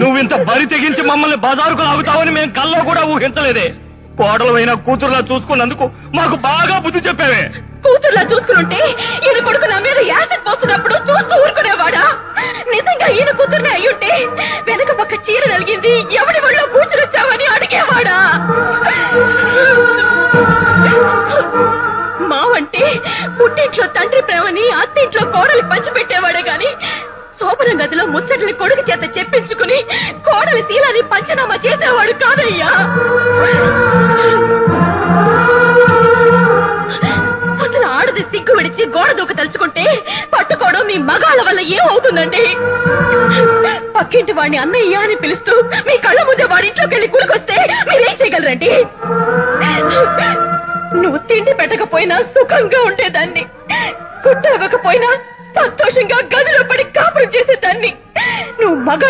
నువ్వు ఇంత బరి తెగించి మమ్మల్ని బజారుకు లాగుతావని మేము కల్లో కూడా ఊహించలేదే. కోడలైన కూతురులా చూసుకున్నందుకు మాకు బాగా బుద్ధి చెప్పావే. కూతుర్లా చూసుకుంటే ఈయన కొడుకు నా మీద యాసిడ్ పోస్తున్నప్పుడు చూస్తూ ఊరుకునేవాడా? నిజంగా ఈయన కూతుర్నే అయ్యుంటే వెనక పక్క చీర నలిగింది ఎవడి ఒళ్ళో కూర్చునొచ్చావని అడిగేవాడా? మావంటే పుట్టింట్లో తండ్రి ప్రేమని అత్తింట్లో కోడలి పంచిపెట్టేవాడే గాని శోభన గదిలో ముచ్చట్ని కొడుకు చేత చెప్పించుకుని కోడలి శీలాన్ని పంచనామా చేసేవాడు కాదయ్యా. అసలు ఆడది సిగ్గు విడిచి గోడ దూక తలుచుకుంటే పట్టుకోవడం మీ మగాళ్ళ వల్ల ఏమవుతుందండి? పక్కింటి వాడిని అన్నయ్య అని పిలుస్తూ మీ కళ్ళ ముందే వాడి ఇంట్లోకి వెళ్ళి కూలికొస్తే మీరేం చేయగలరండి? నువ్వు తిండి పెట్టకపోయినా సుఖంగా ఉండేదాన్ని, కుట్ట ఇవ్వకపోయినా సంతోషంగా గదిలో పడి కాపురం చేసేదాన్ని. నువ్వు మగాడి